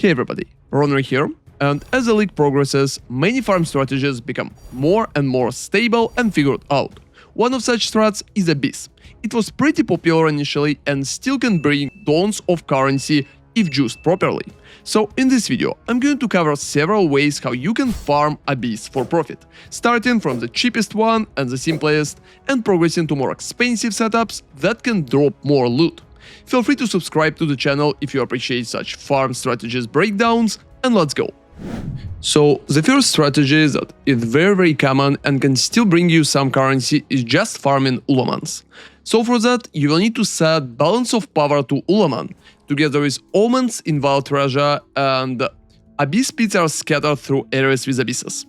Hey everybody, ronarray here, and as the league progresses, many farm strategies become more and more stable and figured out. One of such strats is Abyss. It was pretty popular initially and still can bring tons of currency if juiced properly. So in this video, I'm going to cover several ways how you can farm Abyss for profit, starting from the cheapest one and the simplest, and progressing to more expensive setups that can drop more loot. Feel free to subscribe to the channel if you appreciate such farm strategies breakdowns, and let's go! So the first strategy that is very common and can still bring you some currency is just farming Ulamans. So for that, you will need to set balance of power to Ulaman, together with omens in Wild Treasure, and Abyss pits are scattered through areas with abysses.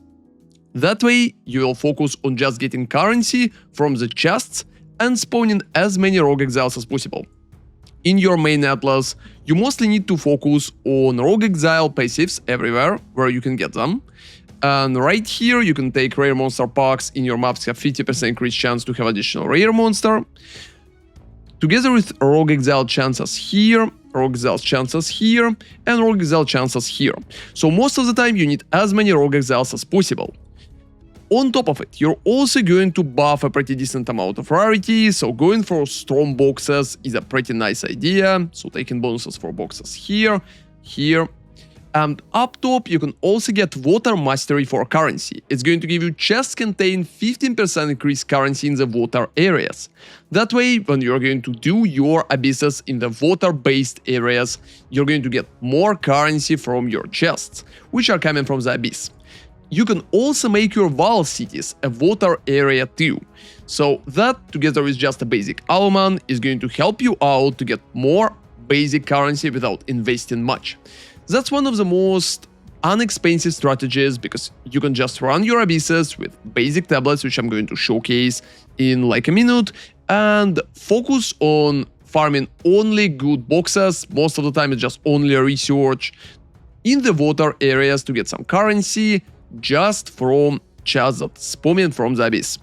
That way, you will focus on just getting currency from the chests and spawning as many rogue exiles as possible. In your main atlas, you mostly need to focus on rogue exile passives everywhere where you can get them. And right here, you can take rare monster packs in your maps, have 50% increased chance to have additional rare monster. Together with rogue exile chances here, rogue exile chances here, and rogue exile chances here. So most of the time, you need as many rogue exiles as possible. On top of it, you're also going to buff a pretty decent amount of rarity, so going for strong boxes is a pretty nice idea, so taking bonuses for boxes here, here, and up top you can also get water mastery for currency. It's going to give you chests contain 15% increased currency in the water areas. That way, when you're going to do your abysses in the water-based areas, you're going to get more currency from your chests, which are coming from the abyss. You can also make your wild cities a water area too. So that, together with just a basic alman, is going to help you out to get more basic currency without investing much. That's one of the most inexpensive strategies, because you can just run your abysses with basic tablets, which I'm going to showcase in like a minute, and focus on farming only good boxes. Most of the time it's just only a research in the water areas to get some currency just from chests that spawn from the abyss.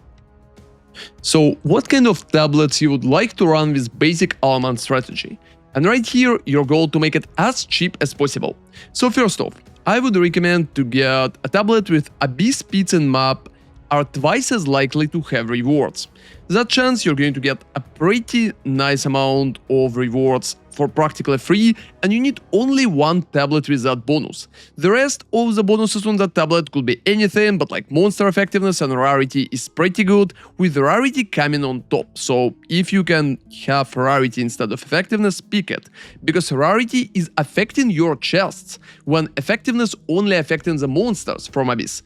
So what kind of tablets you would like to run with basic almond strategy? And right here, your goal to make it as cheap as possible. So first off, I would recommend to get a tablet with abyss pits and map are twice as likely to have rewards. That chance you're going to get a pretty nice amount of rewards for practically free, and you need only one tablet with that bonus. The rest of the bonuses on that tablet could be anything, but like monster effectiveness and rarity is pretty good, with rarity coming on top. So if you can have rarity instead of effectiveness, pick it, because rarity is affecting your chests, when effectiveness only affecting the monsters from abyss.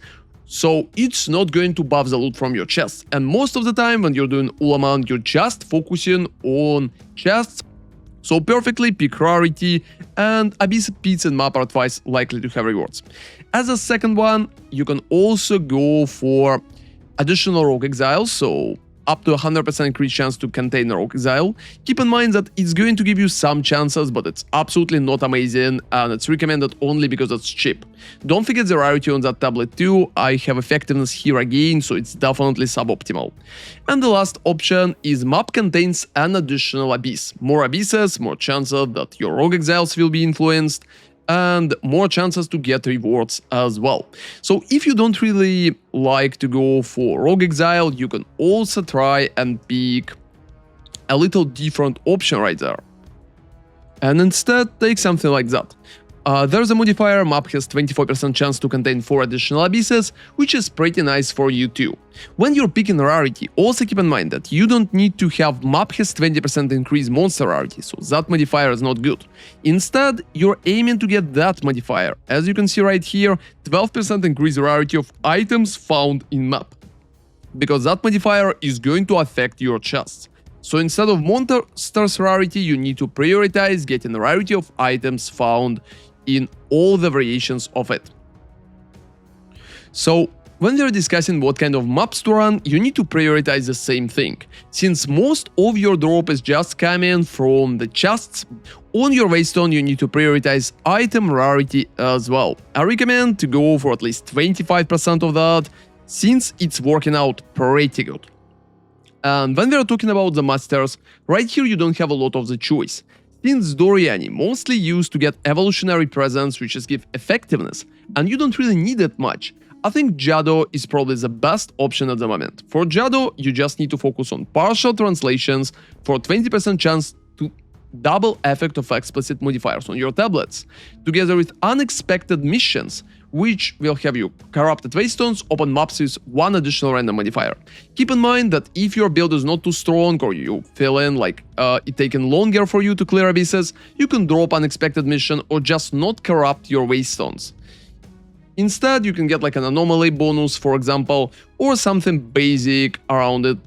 So it's not going to buff the loot from your chests, and most of the time when you're doing Ulaman, you're just focusing on chests. So perfectly pick rarity, and abyss pits and map are twice likely to have rewards. As a second one, you can also go for additional rogue exile, so up to 100% increased chance to contain a rogue exile. Keep in mind that it's going to give you some chances, but it's absolutely not amazing, and it's recommended only because it's cheap. Don't forget the rarity on that tablet too. I have effectiveness here again, so it's definitely suboptimal. And the last option is map contains an additional abyss. More abysses, more chances that your rogue exiles will be influenced, and more chances to get rewards as well. So if you don't really like to go for rogue exile, you can also try and pick a little different option right there, and instead take something like that. There's a modifier, map has 24% chance to contain 4 additional abysses, which is pretty nice for you too. When you're picking rarity, also keep in mind that you don't need to have map has 20% increased monster rarity, so that modifier is not good. Instead, you're aiming to get that modifier. As you can see right here, 12% increased rarity of items found in map, because that modifier is going to affect your chests. So instead of monsters rarity, you need to prioritize getting the rarity of items found in all the variations of it. So when we're discussing what kind of maps to run, you need to prioritize the same thing. Since most of your drop is just coming from the chests, on your waystone you need to prioritize item rarity as well. I recommend to go for at least 25% of that, since it's working out pretty good. And when we're talking about the masters, right here you don't have a lot of the choice. Since Doriani mostly used to get evolutionary presence, which just give effectiveness, and you don't really need it much, I think Jado is probably the best option at the moment. For Jado, you just need to focus on partial translations for 20% chance to double effect of explicit modifiers on your tablets, together with unexpected missions, which will have you corrupted waystones open maps with one additional random modifier. Keep in mind that if your build is not too strong or you feel in like it taking longer for you to clear abysses, you can drop unexpected mission or just not corrupt your waystones. Instead, you can get like an anomaly bonus, for example, or something basic around it.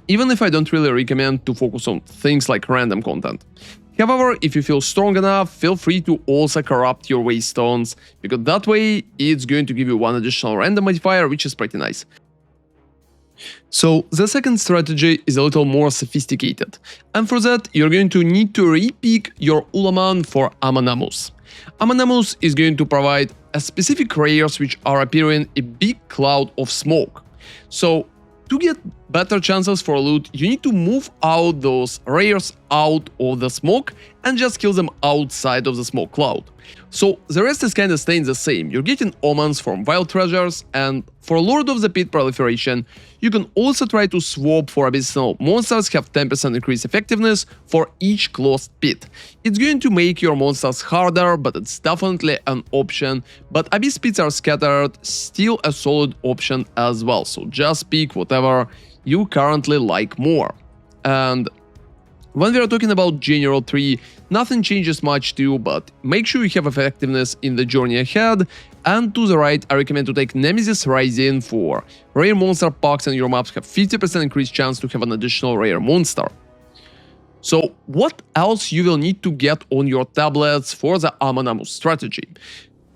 Even if I don't really recommend to focus on things like random content. However, if you feel strong enough, feel free to also corrupt your waystones, because that way it's going to give you one additional random modifier, which is pretty nice. So the second strategy is a little more sophisticated, and for that you're going to need to repick your Ulaman for Amanamus. Amanamus is going to provide a specific rares which are appearing a big cloud of smoke. So to get better chances for loot, you need to move out those rares out of the smoke and just kill them outside of the smoke cloud. So the rest is kinda staying the same. You're getting omens from wild treasures, and for Lord of the Pit proliferation, you can also try to swap for abyssal monsters have 10% increased effectiveness for each closed pit. It's going to make your monsters harder, but it's definitely an option. But abyss pits are scattered, still a solid option as well. So just pick whatever you currently like more. And when we are talking about general tree, nothing changes much too, but make sure you have effectiveness in the journey ahead. And to the right, I recommend to take Nemesis Rising for rare monster packs, and your maps have 50% increased chance to have an additional rare monster. So what else you will need to get on your tablets for the Amanamu strategy?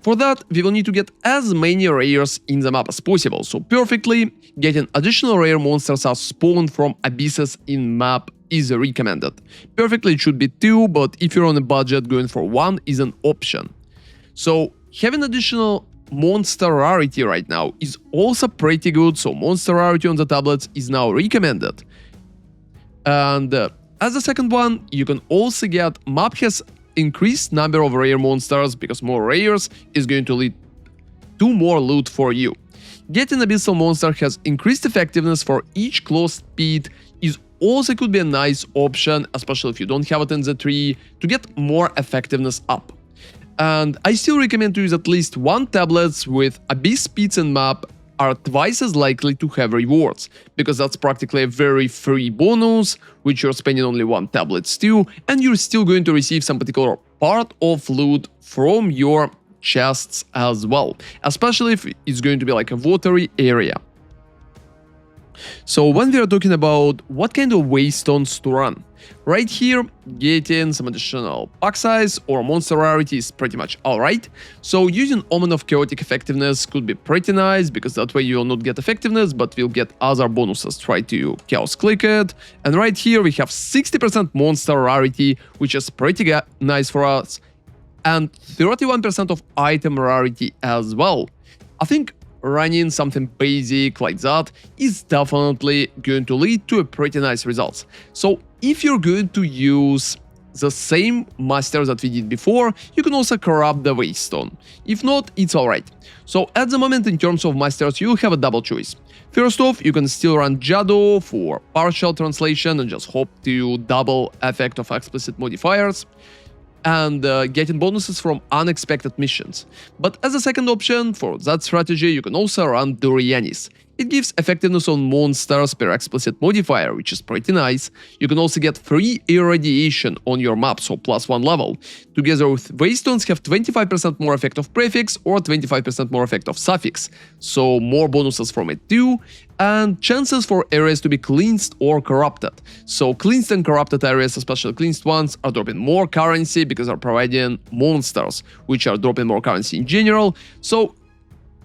For that, we will need to get as many rares in the map as possible, so perfectly, getting additional rare monsters are spawned from abysses in map is recommended. Perfectly it should be 2, but if you're on a budget, going for 1 is an option. So having additional monster rarity right now is also pretty good, so monster rarity on the tablets is now recommended. And as a second one, you can also get map has increased number of rare monsters, because more rares is going to lead to more loot for you. Getting abyssal monster has increased effectiveness for each closed pit is also could be a nice option, especially if you don't have it in the tree, to get more effectiveness up. And I still recommend to use at least one tablets with abyss pits and map are twice as likely to have rewards, because that's practically a very free bonus, which you're spending only one tablet still, and you're still going to receive some particular part of loot from your chests as well, especially if it's going to be like a watery area. So when we are talking about what kind of waystones to run, right here, getting some additional pack size or monster rarity is pretty much alright. So using Omen of Chaotic Effectiveness could be pretty nice, because that way you will not get effectiveness, but will get other bonuses. Try to Chaos Click it. And right here we have 60% monster rarity, which is pretty nice for us, and 31% of item rarity as well. I think running something basic like that is definitely going to lead to a pretty nice results. So if you're going to use the same master that we did before, you can also corrupt the waystone. If not, it's alright. So at the moment, in terms of masters, you have a double choice. First off, you can still run Jado for partial translation and just hope to double effect of explicit modifiers and getting bonuses from unexpected missions. But as a second option for that strategy, you can also run Dorianis. It gives effectiveness on monsters per explicit modifier, which is pretty nice. You can also get free irradiation on your map, so +1 level. Together with Waystones have 25% more effect of prefix or 25% more effect of suffix, so more bonuses from it too. And chances for areas to be cleansed or corrupted. So cleansed and corrupted areas, especially cleansed ones, are dropping more currency because they're providing monsters, which are dropping more currency in general. So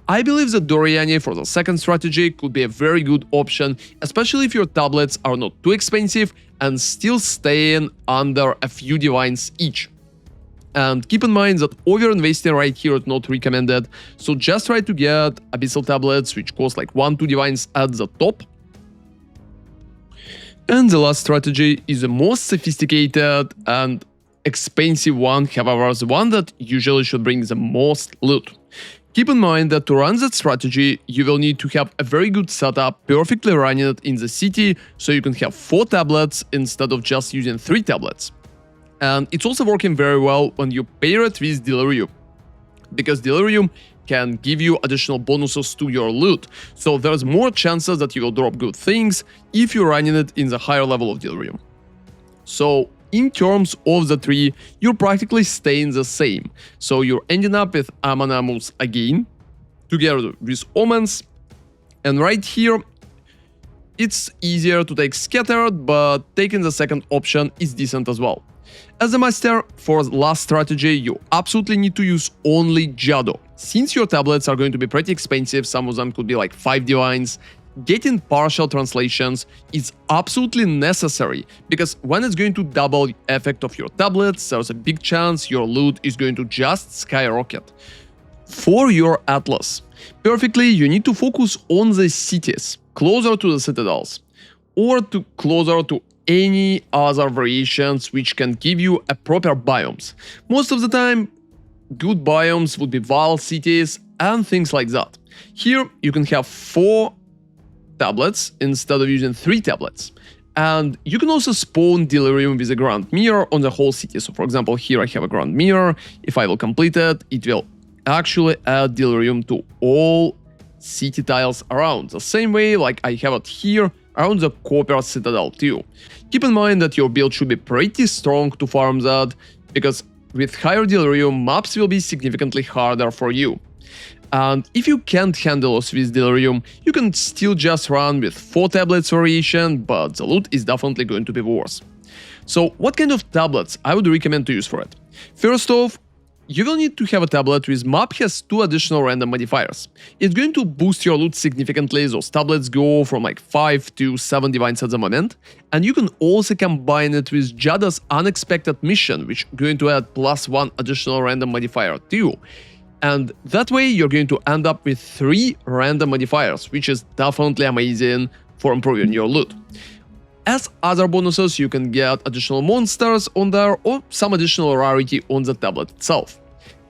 I believe that Doriani for the second strategy could be a very good option, especially if your tablets are not too expensive and still staying under a few divines each. And keep in mind that over-investing right here is not recommended, so just try to get abyssal tablets which cost like 1-2 divines at the top. And the last strategy is the most sophisticated and expensive one, however, the one that usually should bring the most loot. Keep in mind that to run that strategy, you will need to have a very good setup, perfectly running it in the city, so you can have 4 tablets instead of just using 3 tablets. And it's also working very well when you pair it with Delirium, because Delirium can give you additional bonuses to your loot, so there's more chances that you will drop good things if you're running it in the higher level of Delirium. So in terms of the tree, you're practically staying the same. So you're ending up with Amanamus again, together with omens. And right here, it's easier to take scattered, but taking the second option is decent as well. As a master, for the last strategy, you absolutely need to use only Jado. Since your tablets are going to be pretty expensive, some of them could be like 5 divines, getting partial translations is absolutely necessary, because when it's going to double the effect of your tablets, there's a big chance your loot is going to just skyrocket. For your Atlas, perfectly you need to focus on the cities, closer to the citadels, or closer to any other variations which can give you a proper biomes. Most of the time, good biomes would be wild cities and things like that. Here you can have 4 tablets instead of using 3 tablets. And you can also spawn Delirium with a Grand Mirror on the whole city. So for example, here I have a Grand Mirror. If I will complete it, it will actually add Delirium to all city tiles around. The same way like I have it here around the Copper Citadel too. Keep in mind that your build should be pretty strong to farm that, because with higher Delirium, maps will be significantly harder for you. And if you can't handle us with Delirium, you can still just run with 4 tablets variation, but the loot is definitely going to be worse. So what kind of tablets I would recommend to use for it? First off, you will need to have a tablet with map has 2 additional random modifiers. It's going to boost your loot significantly, those tablets go from like 5 to 7 divines at the moment, and you can also combine it with Jada's Unexpected Mission, which is going to add +1 additional random modifier too. And that way you're going to end up with 3 random modifiers, which is definitely amazing for improving your loot. As other bonuses, you can get additional monsters on there or some additional rarity on the tablet itself.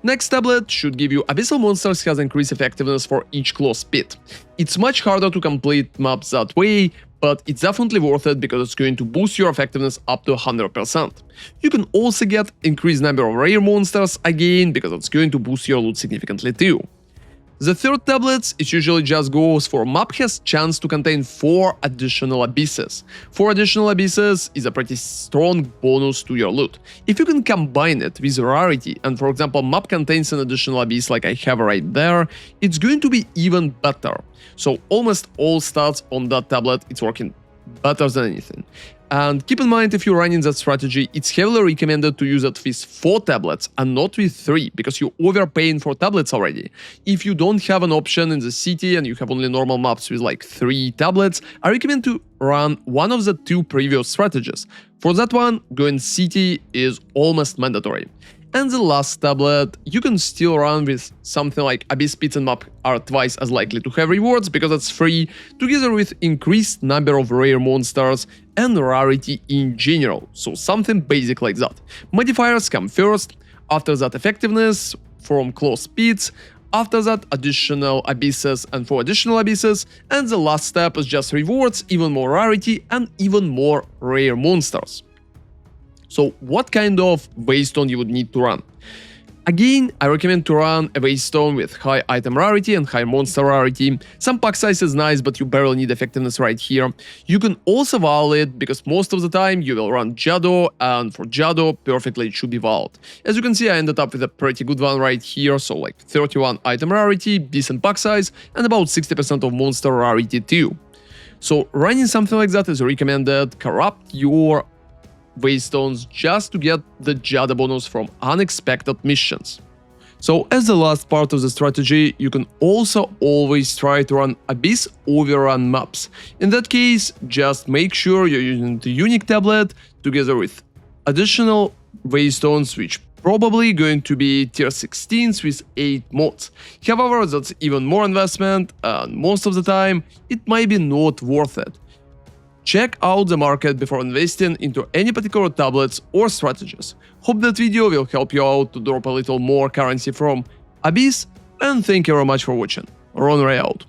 Next tablet should give you Abyssal Monsters has increased effectiveness for each close pit. It's much harder to complete maps that way, but it's definitely worth it because it's going to boost your effectiveness up to 100%. You can also get increased number of rare monsters again, because it's going to boost your loot significantly too. The third tablet, it usually just goes for map has chance to contain 4 additional abysses. 4 additional abysses is a pretty strong bonus to your loot. If you can combine it with rarity, and for example map contains an additional abyss like I have right there, it's going to be even better. So almost all stats on that tablet, it's working better than anything. And keep in mind, if you're running that strategy, it's heavily recommended to use it with 4 tablets and not with 3, because you're overpaying for tablets already. If you don't have an option in the city and you have only normal maps with like 3 tablets, I recommend to run one of the 2 previous strategies. For that one, going city is almost mandatory. And the last tablet, you can still run with something like Abyss Pits and Map are twice as likely to have rewards because it's free, together with increased number of rare monsters and rarity in general, so something basic like that. Modifiers come first, after that effectiveness from close pits, after that additional abysses and 4 additional abysses, and the last step is just rewards, even more rarity and even more rare monsters. So what kind of Waystone you would need to run? Again, I recommend to run a Waystone with high item rarity and high monster rarity. Some pack size is nice, but you barely need effectiveness right here. You can also vaal it, because most of the time you will run Jado, and for Jado, perfectly it should be vauled. As you can see, I ended up with a pretty good one right here, so like 31 item rarity, decent pack size, and about 60% of monster rarity too. So running something like that is recommended. Corrupt your Waystones just to get the Jada bonus from unexpected missions. So as the last part of the strategy, you can also always try to run Abyss Overrun maps. In that case, just make sure you're using the unique tablet together with additional Waystones, which probably going to be tier 16s with 8 mods. However, that's even more investment, and most of the time it might be not worth it. Check out the market before investing into any particular tablets or strategies. Hope that video will help you out to drop a little more currency from Abyss, and thank you very much for watching. Ronarray out.